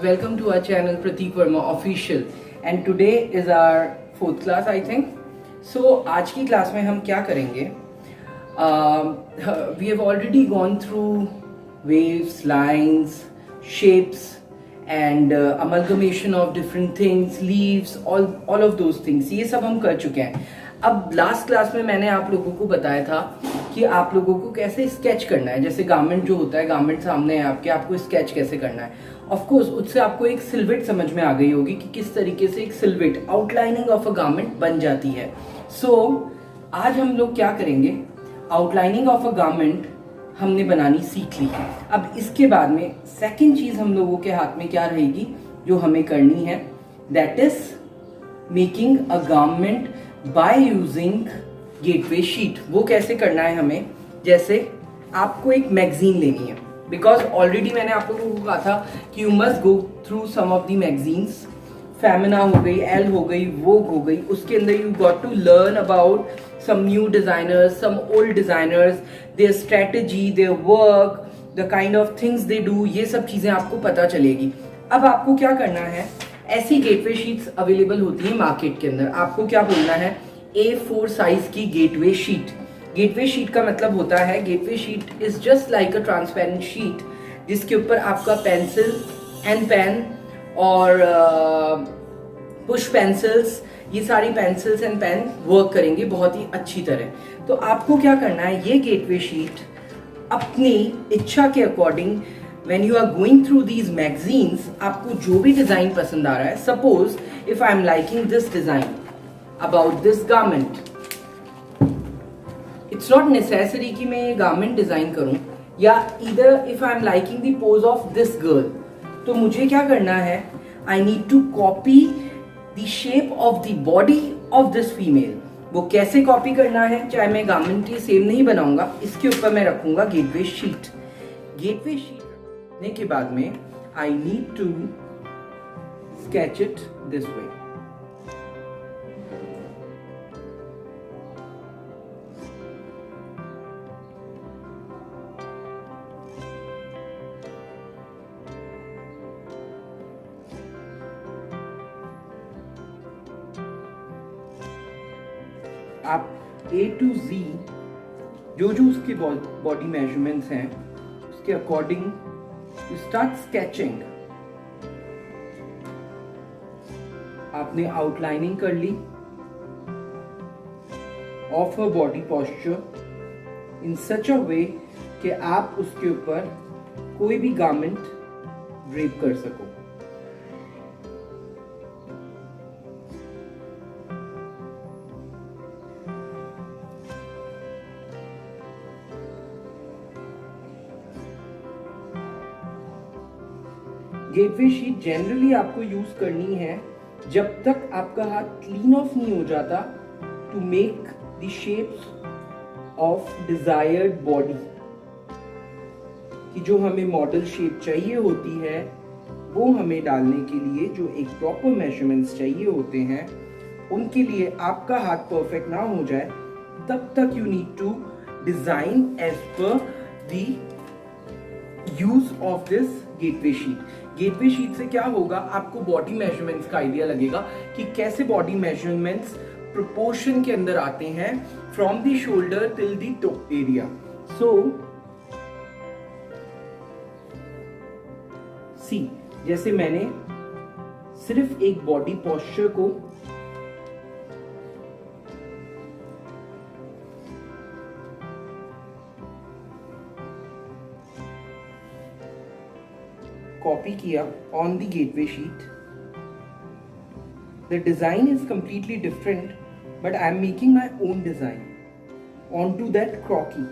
welcome to our channel Pratik Verma Official and today is our fourth class I think. So आज की class में हम क्या करेंगे? We have already gone through waves, lines, shapes and amalgamation of different things, leaves, all of those things. ये सब हम कर चुके हैं. अब लास्ट क्लास में मैंने आप लोगों को बताया था कि आप लोगों को कैसे स्केच करना है. जैसे गारमेंट जो होता है, गारमेंट सामने है आपके, आपको स्केच कैसे करना है. ऑफ कोर्स उससे आपको एक सिल्हूट समझ में आ गई होगी कि किस तरीके से एक silhouette outlining of a garment बन जाती है. सो आज हम लोग क्या करेंगे, आउटलाइनिंग ऑफ अ गारमेंट हमने बनानी सीख ली. अब इसके बाद में सेकंड चीज हम लोगों के हाथ में क्या रहेगी जो हमें करनी है, that is making a garment by using gateway sheet. वो कैसे करना है हमें, जैसे आपको एक मैगजीन लेनी है, बिकॉज ऑलरेडी मैंने आप लोगों को कहा था कि you must go through some of the magazines. Femina हो गई, एल हो गई, वोग हो गई, उसके अंदर you got to learn about some new designers, some old designers, their strategy, their work, the kind of things they do. ये सब चीजें आपको पता चलेगी. अब आपको क्या करना है, ऐसी गेटवे शीट्स अवेलेबल होती है मार्केट के अंदर. आपको क्या बोलना है, A4 साइज की गेटवे शीट. गेटवे शीट का मतलब होता है, gateway sheet is just like a transparent sheet जिसके ऊपर आपका पेंसिल एंड पेन और पुश पेंसिल्स, ये सारी पेंसिल्स एंड पेन वर्क करेंगे बहुत ही अच्छी तरह. तो आपको क्या करना है, ये गेटवे शीट अपनी इच्छा के according when you are going through these magazines, आपको जो भी डिजाइन पसंद आ रहा है, suppose if I am liking this design about this garment, it's not necessary कि मैं ये गारमेंट डिजाइन करूं, या इधर if I am liking the pose of this girl, तो मुझे क्या करना है, I need to copy the shape of the body of this female. वो कैसे कॉपी करना है, चाहे मैं गारमेंट ही सेम नहीं बनाऊंगा, इसके ऊपर मैं रखूंगा गेटवे शीट. गेटवे शीट रखने के बाद में I need to sketch it this way. आप A to Z जो उसके बॉडी मेजरमेंट्स हैं उसके अकॉर्डिंग यू स्टार्ट स्केचिंग. आपने आउटलाइनिंग कर ली ऑफ अ बॉडी पोस्चर इन सच अ वे कि आप उसके ऊपर कोई भी गारमेंट ड्रेप कर सको. गेटवे शीट जनरली आपको यूज करनी है जब तक आपका हाथ क्लीन ऑफ नहीं हो जाता, to make the shapes of desired body. कि जो हमें मॉडल शेप चाहिए होती है वो हमें डालने के लिए जो एक प्रॉपर मेजरमेंट्स चाहिए होते हैं, उनके लिए आपका हाथ परफेक्ट ना हो जाए तब तक you need to design as per the use of this gateway sheet. Gateway sheet से क्या होगा, आपको बॉडी मेजरमेंट्स का आइडिया लगेगा कि कैसे बॉडी मेजरमेंट्स प्रोपोर्शन के अंदर आते हैं from the shoulder till the toe area. So see, जैसे मैंने सिर्फ एक बॉडी पोस्चर को कॉपी किया on the gateway sheet. The design is completely different but I am making my own design on to that croquis.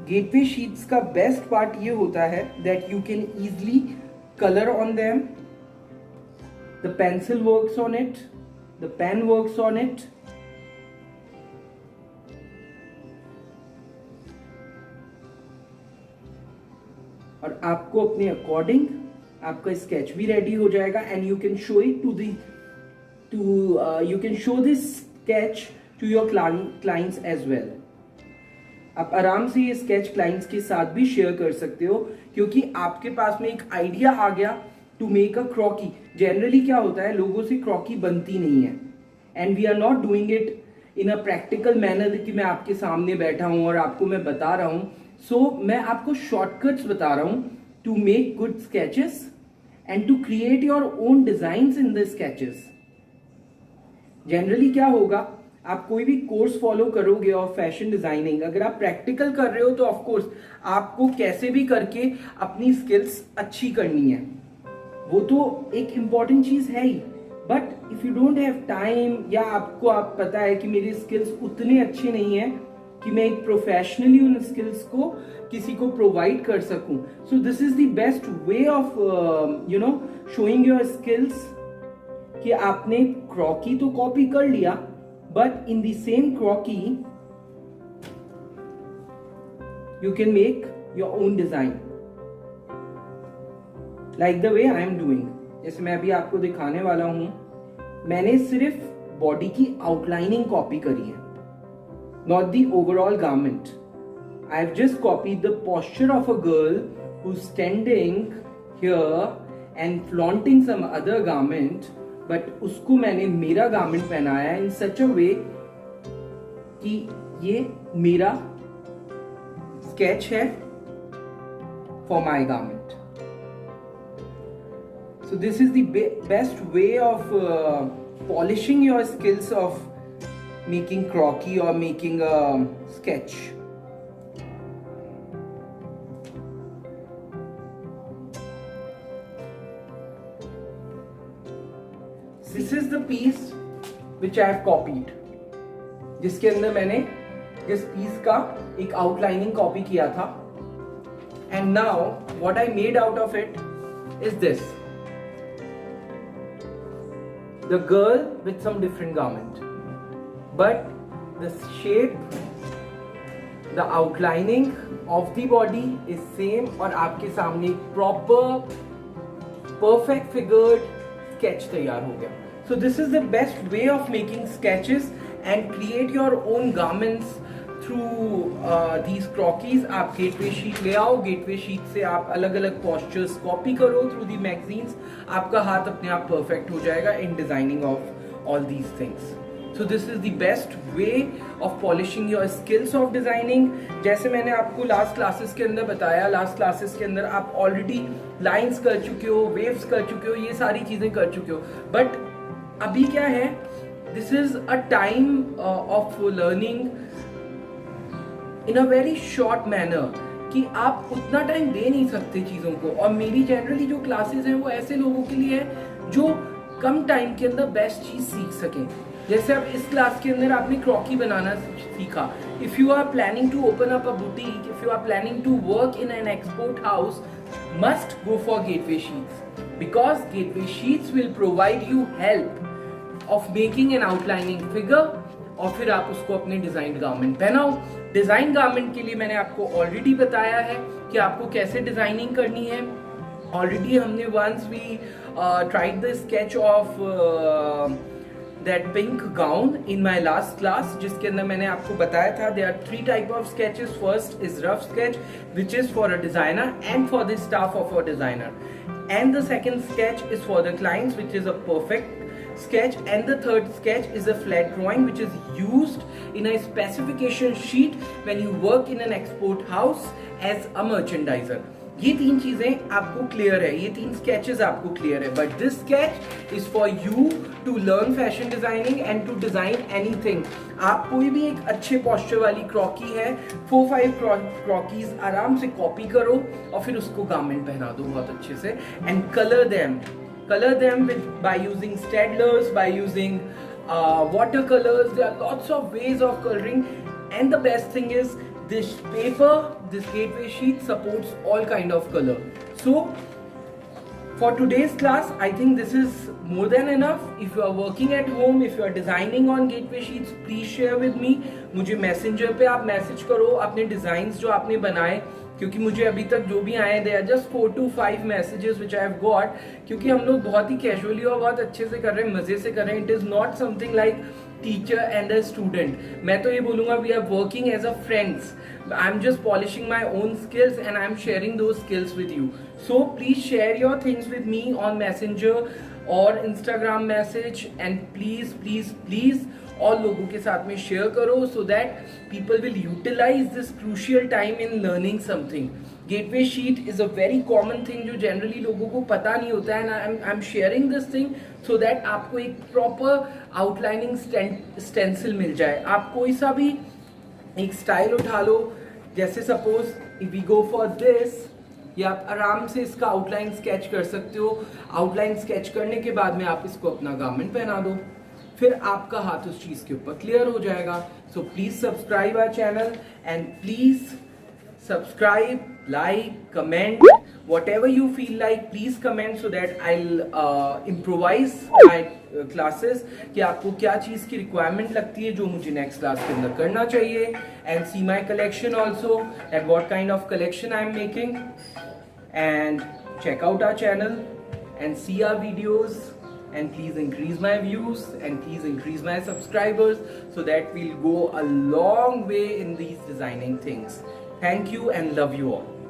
Gateway sheets का best part ये होता है that you can easily colour on them. The pencil works on it, the pen works on it. और आपको अपने according आपका sketch भी ready हो जाएगा and you can show it you can show this sketch to your clients as well. आप आराम से ये स्केच क्लाइंट्स के साथ भी शेयर कर सकते हो, क्योंकि आपके पास में एक आइडिया आ गया to make a croquis. Generally क्या होता है, लोगों से क्रॉकी बनती नहीं है, and we are not doing it in a practical manner कि मैं आपके सामने बैठा हूं और आपको मैं बता रहा हूं। सो मैं आपको शॉर्टकट्स बता रहा हूं to make good sketches and to create your own designs in the sketches. Generally क्या होगा, आप कोई भी कोर्स फॉलो करोगे और फैशन डिजाइनिंग, अगर आप प्रैक्टिकल कर रहे हो तो ऑफ कोर्स आपको कैसे भी करके अपनी स्किल्स अच्छी करनी है, वो तो एक इंपॉर्टेंट चीज है ही। But if you don't have time, या आपको आप पता है कि मेरी स्किल्स उतने अच्छे नहीं है कि मैं एक प्रोफेशनली उन स्किल्स को किसी को प्रोवाइड कर सकूं, so this is the best way of showing your skills कि आपने क्रॉकी तो कॉपी कर लिया, but in the same croquis you can make your own design like the way I am doing. जैसे मैं अभी आपको दिखाने वाला हूं, मैंने सिर्फ बॉडी की आउटलाइनिंग कॉपी करी है, not the overall garment. I have just copied the posture of a girl who is standing here and flaunting some other garment, but उसको मैंने मेरा गारमेंट पहनाया इन सच अ वे कि ये मेरा स्केच है for my garment. So this is the best way of polishing your skills of making croquis or making a sketch. This is the piece which I have copied, जिसके अंदर मैंने जिस piece का एक outlining copy किया था, and now what I made out of it is this. The girl with some different garment, but the shape, the outlining of the body is same, और आपके सामने proper perfect figured sketch तैयार हो गया। So this is the best way of making sketches and create your own garments through these croquis। आप gateway sheet ले आओ, gateway sheet से आप अलग अलग postures कॉपी करो थ्रू दी मैगजीन्स, आपका हाथ अपने आप परफेक्ट हो जाएगा in designing of all these things. So this is the best way of polishing your skills of designing. जैसे मैंने आपको लास्ट क्लासेस के अंदर बताया, लास्ट क्लासेस के अंदर आप ऑलरेडी लाइंस कर चुके हो, वेव्स कर चुके हो, ये सारी चीजें कर चुके हो, बट अभी क्या है, this is a time of learning in a very short manner कि आप उतना टाइम दे नहीं सकते चीजों को। और मेरी जनरली जो क्लासेस हैं वो ऐसे लोगों के लिए है जो कम टाइम के अंदर बेस्ट चीज सीख सकें। जैसे अब इस क्लास के अंदर आपने क्रॉकी बनाना सीखा। If you are planning to open up a boutique, if you are planning to work in an export house, must go for gateway sheets, because gateway sheets will provide you help of making an outlining figure, और फिर आप उसको अपने design garment पहनाओ। Design garment के लिए मैंने आपको ऑलरेडी बताया है कि आपको कैसे डिजाइनिंग करनी है। ऑलरेडी हमने once we tried the sketch of that pink gown in my last class, जिसके अंदर मैंने आपको बताया था there are 3 type of sketches. First is rough sketch which is for a designer and for the staff of a designer, and the second sketch is for the clients, which is a perfect sketch, and the third sketch is a flat drawing which is used in a specification sheet when you work in an export house as a merchandiser। ये 3 चीजें आपको clear है, ये 3 sketches आपको clear है, but this sketch is for you to learn fashion designing and to design anything. आप कोई भी एक अच्छे पोस्चर वाली क्रॉकी है, 4-5 क्रॉकीज आराम से कॉपी करो और फिर उसको गारमेंट पहना दो बहुत अच्छे से, and colour them by using Staedtlers, by using watercolors. There are lots of ways of coloring, and the best thing is this paper, this gateway sheet supports all kind of color. So for today's class, I think this is more than enough. If you are working at home, if you are designing on gateway sheets, please share with me. मुझे messenger पे आप message करो अपने designs जो आपने बनाए, क्योंकि मुझे अभी तक जो भी आए they are just 4 to 5 messages which I have got, क्योंकि हम लोग बहुत ही कैजुअली और बहुत अच्छे से कर रहे हैं, मजे से कर रहे हैं। It is not something like teacher and a student. मैं तो ये बोलूँगा we are working as a friends. I am just polishing my own skills and I'm sharing those skills with you. So please share your things with me on Messenger or Instagram message, and please all लोगों के साथ में share करो so that people will utilize this crucial time in learning something. Gateway sheet is a very common thing जो generally लोगों को पता नहीं होता है, and I'm sharing this thing so that आपको एक proper outlining stencil मिल जाए. आप कोई सा भी एक स्टाइल उठा लो, जैसे suppose if we go for this, या आप आराम से इसका आउटलाइन स्केच कर सकते हो. आउटलाइन स्केच करने के बाद में आप इसको अपना गारमेंट पहना दो, फिर आपका हाथ उस चीज के ऊपर क्लियर हो जाएगा. So please subscribe our channel and please subscribe, like, comment, whatever you feel like. Please comment so that I'll improvise my classes कि आपको क्या चीज़ की requirement लगती है जो मुझे next class के अंदर करना चाहिए. And see my collection also, and what kind of collection I'm making. And check out our channel and see our videos. And please increase my views and please increase my subscribers so that we'll go a long way in these designing things. Thank you and love you all.